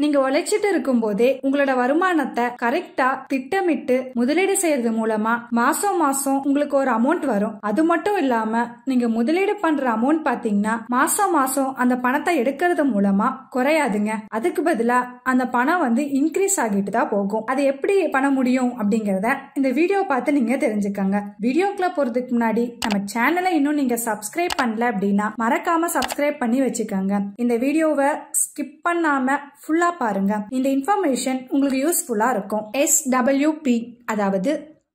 நீங்க உழைச்சிட்டு இருக்கும் போதே உங்களோட வருமானத்தை கரெக்டா திட்டமிட்டு முதலீடு செய்யறது மூலமா மாசம் மாசம் உங்களுக்கு ஒரு அமௌண்ட் வரும். அது மட்டும் இல்லாம நீங்க முதலீடு பண்ற அமௌண்ட் பாத்தீங்கன்னா மாசம் மாசம் அந்த பணத்தை எடுக்கிறது மூலமா குறையாதுங்க. அதுக்கு பதிலா அந்த பணம் வந்து இன்க்ரீஸ் ஆகிட்டு தான் போகும். அது எப்படி பண்ண முடியும் அப்படிங்கறத இந்த வீடியோ பார்த்து நீங்க தெரிஞ்சுக்கங்க. வீடியோக்குள்ள போறதுக்கு முன்னாடி நம்ம சேனலை இன்னும் நீங்க சப்ஸ்கிரைப் பண்ணல அப்படின்னா மறக்காம சப்ஸ்கிரைப் பண்ணி வச்சுக்கோங்க. இந்த வீடியோவை ஸ்கிப் பண்ணாம ஃபுல்லா பாருங்க. இந்த இன்ஃபர்மேஷன் உங்களுக்கு யூஸ்ஃபுல்லா இருக்கும். SWP அதாவது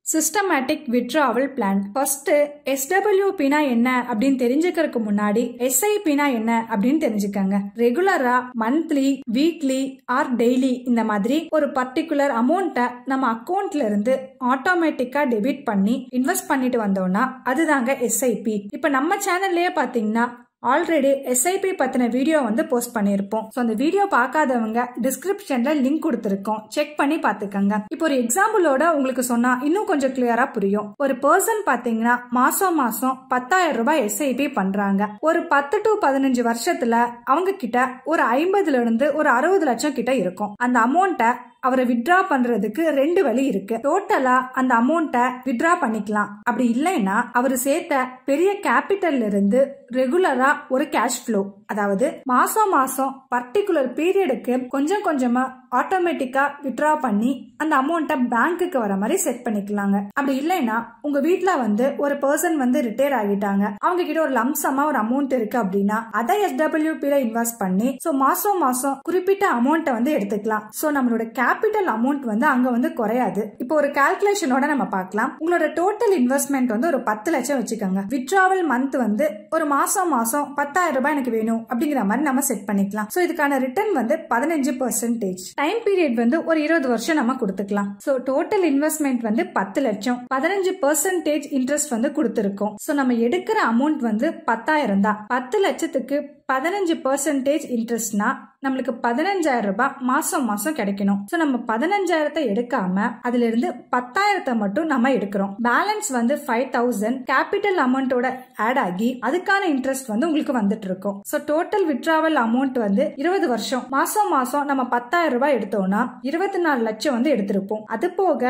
systematic withdrawal plan. First SWP னா என்ன அப்படின்னு தெரிஞ்சுக்கிறதுக்கு முன்னாடி SIP னா என்ன அப்படின்னு தெரிஞ்சுக்கங்க. ரெகுலரா மந்த்லி, வீக்லி ஆர் டெய்லி இந்த மாதிரி ஒரு பர்டிகுலர் அமௌண்ட்டை நம்ம அக்கௌண்ட்ல இருந்து ஆட்டோமேட்டிக்கா டெபிட் பண்ணி இன்வெஸ்ட் பண்ணிட்டு வந்தோம்னா அதுதாங்க SIP. இப்ப நம்ம சேனல்லயே பாத்தீங்கன்னா ஆல்ரெடி SIP பத்தின வீடியோ வந்து போஸ்ட் பண்ணிருப்போம். அந்த வீடியோ பார்க்காதவங்க டிஸ்கிரிப்ஷன்ல லிங்க் கொடுத்திருக்கோம், செக் பண்ணி பாத்துக்கங்க. இப்போ ஒரு எக்ஸாம்பிளோட உங்களுக்கு சொன்னா இன்னும் கொஞ்சம் கிளியரா புரியும். ஒரு பர்சன் பாத்தீங்கன்னா மாசம் மாசம் 10,000 ரூபாய் SIP பண்றாங்க. ஒரு 10 to 15 வருஷத்துல அவங்க கிட்ட ஒரு 50ல இருந்து ஒரு 60 லட்சம் கிட்ட இருக்கும். அந்த அமௌண்ட்டை அவரை வித்ட்ரா பண்றதுக்கு 2 வழி இருக்கு. டோட்டலா அந்த அமௌண்ட்டை வித்ட்ரா பண்ணிக்கலாம். அப்படி இல்லைன்னா அவரு சேர்த்த பெரிய கேபிட்டல்ல இருந்து ரெகுலரா ஒரு கேஷ் ஃப்ளோ, அதாவது மாசம் மாசம் பர்டிகுலர் பீரியடுக்கு கொஞ்சம் கொஞ்சமா ஆட்டோமேட்டிக்கா வித்ட்ரா பண்ணி அந்த அமௌண்ட்டை பேங்க்குக்கு வர மாதிரி செட் பண்ணிக்கலாங்க. அப்படி இல்லைன்னா உங்க வீட்டுல வந்து ஒரு பர்சன் வந்து ரிட்டையர் ஆகிட்டாங்க, அவங்க கிட்ட ஒரு லம்சமா ஒரு அமௌண்ட் இருக்கு அப்படின்னா அதை SWP ல இன்வெஸ்ட் பண்ணி மாசம் மாசம் குறிப்பிட்ட அமௌண்ட்டை வந்து எடுத்துக்கலாம். நம்மளோட கேபிட்டல் அமௌண்ட் வந்து அங்க வந்து குறையாது. இப்போ ஒரு கால்குலேஷனோட நம்ம பார்க்கலாம். உங்களோட டோட்டல் இன்வெஸ்ட்மெண்ட் வந்து ஒரு 10 லட்சம் வச்சுக்கோங்க. வித்ட்ராவல் மந்த் வந்து ஒரு மாசம் மாசம் 10,000 ரூபாய் எனக்கு வேணும் அப்படிங்கிற மாதிரி நம்ம செட் பண்ணிக்கலாம். இதுக்கான ரிட்டர்ன் வந்து 15%. டைம் பீரியட் வந்து ஒரு 20 வருஷம் நம்ம கொடுத்துக்கலாம். டோட்டல் இன்வெஸ்ட்மெண்ட் வந்து 10 லட்சம், 15% இன்ட்ரெஸ்ட் வந்து கொடுத்திருக்கோம். நம்ம எடுக்கிற அமௌண்ட் வந்து 10,000 தான். 10 லட்சத்துக்கு 15% இன்ட்ரெஸ்ட்னா நம்மளுக்கு 15,000 ரூபாய் மாசம் மாசம் கிடைக்கணும். நம்ம 15,000 எடுக்காம அதுல இருந்து 10,000 மட்டும் நம்ம எடுக்கிறோம். பேலன்ஸ் வந்து 5,000 கேபிட்டல் அமௌண்டோட ஆட் ஆகி அதுக்கான இன்ட்ரெஸ்ட் வந்து உங்களுக்கு வந்துட்டு இருக்கும். டோட்டல் வித்ட்ராவல் அமௌண்ட் வந்து 20 வருஷம் மாசம் மாசம் நம்ம 10,000 ரூபாய் எடுத்தோம்னா 24 லட்சம் வந்து எடுத்திருப்போம். அது போக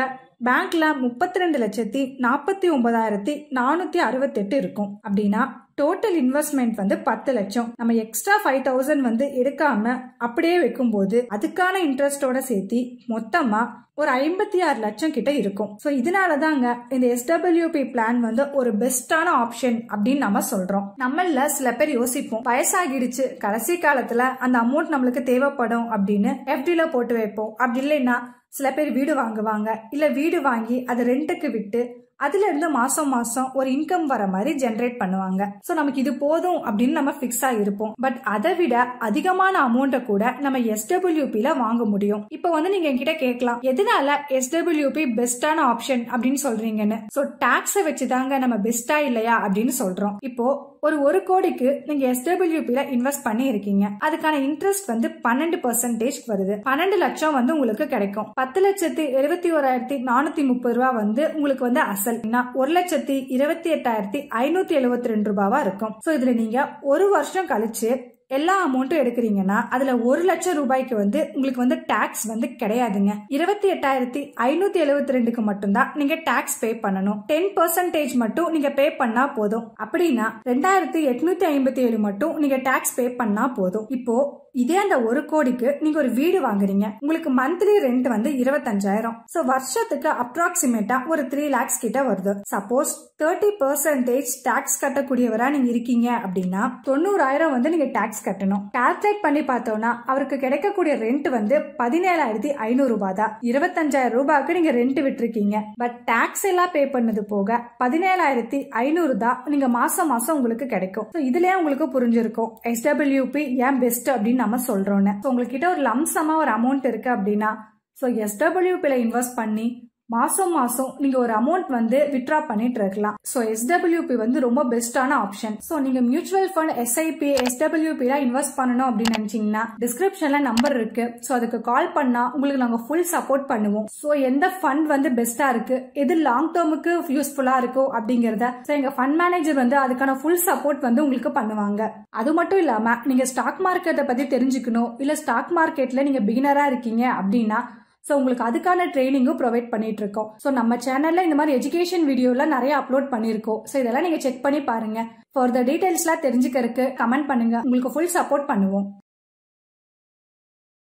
பேங்க்ல 32,49,468 இருக்கும். அப்படின்னா டோட்டல் இன்வெஸ்ட்மெண்ட் வந்து 10 லட்சம். நம்ம எக்ஸ்ட்ரா 5,000 வந்து எடுக்காம அப்படியே வைக்கும் போது அதுக்கான இன்ட்ரெஸ்டோட சேர்த்து மொத்தமா ஒரு 56 லட்சம் கிட்ட இருக்கும். இதனாலதாங்க இந்த SWP பிளான் வந்து ஒரு பெஸ்டான ஆப்ஷன் அப்படின்னு நம்ம சொல்றோம். நம்மள சில பேர் யோசிப்போம், வயசாகிடுச்சு, கடைசி காலத்துல அந்த அமௌண்ட் நம்மளுக்கு தேவைப்படும் அப்படின்னு FD ல போட்டு வைப்போம். அப்படி இல்லைன்னா சில பேர் வீடு வாங்குவாங்க, இல்ல வீடு வாங்கி அதை ரெண்டுக்கு விட்டு அதுல இருந்து மாசம் மாசம் ஒரு இன்கம் வர மாதிரி ஜெனரேட் பண்ணுவாங்க. நமக்கு இது போதும் அப்படின்னு நம்ம பிக்ஸ் ஆகிருப்போம். பட் அதை விட அதிகமான அமௌண்ட்டை கூட நம்ம SWP ல வாங்க முடியும். இப்போ வந்து நீங்க என்கிட்ட கேட்கலாம், எதனால SWP பெஸ்டான ஆப்ஷன் அப்படின்னு சொல்றீங்கன்னு. டாக்ஸை வச்சுதாங்க நம்ம பெஸ்டா இல்லையா அப்படின்னு சொல்றோம். இப்போ ஒரு 1 கோடிக்கு நீங்க SWP ல இன்வெஸ்ட் பண்ணி இருக்கீங்க, அதுக்கான இன்ட்ரெஸ்ட் வந்து 12% வருது. 12 லட்சம் வந்து உங்களுக்கு கிடைக்கும். 10,71,430 ரூபாய் வந்து உங்களுக்கு வந்து அசல். 1,28,572 ரூபாவா இருக்கும். இதுல நீங்க ஒரு வருஷம் கழிச்சு எல்லா அமௌண்ட்டும் எடுக்கிறீங்கன்னா அதுல 1 லட்சம் ரூபாய்க்கு வந்து உங்களுக்கு வந்து டாக்ஸ் வந்து கிடையாதுங்க. 28,572க்கு மட்டும்தான் நீங்க டாக்ஸ் பே பண்ணணும். 10% மட்டும் நீங்க பே பண்ணா போதும். அப்படின்னா 2,857 மட்டும் நீங்க டாக்ஸ் பே பண்ணா போதும். இப்போ இதே அந்த 1 கோடிக்கு நீங்க ஒரு வீடு வாங்குறீங்க, உங்களுக்கு மந்த்லி ரெண்ட் வந்து 25,000. வருஷத்துக்கு அப்ராக்சிமேட்டா ஒரு 3 lakhs கிட்ட வருது. சப்போஸ் 30% டாக்ஸ் கட்டக்கூடியவரா நீங்க இருக்கீங்க அப்படின்னா 90,000 வந்து நீங்க டாக்ஸ் கட்டணும். கால்குலேட் பண்ணி பார்த்தோம்னா அவருக்கு கிடைக்கக்கூடிய ரெண்ட் வந்து 17,500 ரூபாய் தான். 25,000 ரூபாய்க்கு நீங்க ரெண்ட் விட்டுருக்கீங்க. பட் டாக்ஸ் எல்லாம் பே பண்ணது போக 17,500 தான் நீங்க மாசம் மாசம் உங்களுக்கு கிடைக்கும். இதுலயே உங்களுக்கு புரிஞ்சிருக்கும் SWP ஏன் பெஸ்ட் அப்படின்னு நம்ம சொல்றோம். உங்ககிட்ட ஒரு லம்சமா ஒரு அமௌண்ட் இருக்கு அப்படின்னா SWP ல இன்வெஸ்ட் பண்ணி மாசம் மாசம் நீங்க ஒரு அமௌண்ட் வந்து வித்ட்ரா பண்ணிட்டு இருக்கலாம். சோ எஸ்டபிள்யூபி வந்து ரொம்ப பெஸ்டான ஆப்ஷன். சோ நீங்க மியூச்சுவல் ஃபண்ட், எஸ்ஐபி, எஸ்டபிள்யூபி எல்லாம் இன்வெஸ்ட் பண்ணணும் அப்படின்னு நினைச்சீங்கன்னா டிஸ்கிரிப்ஷன்ல நம்பர் இருக்கு. சோ அதுக்கு கால் பண்ணா உங்களுக்கு நாங்க ஃபுல் சப்போர்ட் பண்ணுவோம். சோ எந்த ஃபண்ட் வந்து பெஸ்டா இருக்கு, எது லாங் டேர்முக்கு யூஸ்ஃபுல்லா இருக்கும் அப்படிங்கறத எங்க ஃபண்ட் மேனேஜர் வந்து அதுக்கான ஃபுல் சப்போர்ட் வந்து உங்களுக்கு பண்ணுவாங்க. அது மட்டும் இல்லாம நீங்க ஸ்டாக் மார்க்கெட்டை பத்தி தெரிஞ்சுக்கணும், இல்ல ஸ்டாக் மார்க்கெட்ல நீங்க பிகினரா இருக்கீங்க அப்படின்னா சோ உங்களுக்கு அதுக்கான ட்ரைனிங்கும் ப்ரொவைட் பண்ணிட்டு இருக்கோம். சோ நம்ம சேனல்ல இந்த மாதிரி எஜுகேஷன் வீடியோல நிறைய அப்லோட் பண்ணிருக்கோம். சோ இதெல்லாம் நீங்க செக் பண்ணி பாருங்க. ஃபர்தர் டீடைல்ஸ்லாம் தெரிஞ்சுக்கிறதுக்கு கமெண்ட் பண்ணுங்க, உங்களுக்கு ஃபுல் சப்போர்ட் பண்ணுவோம்.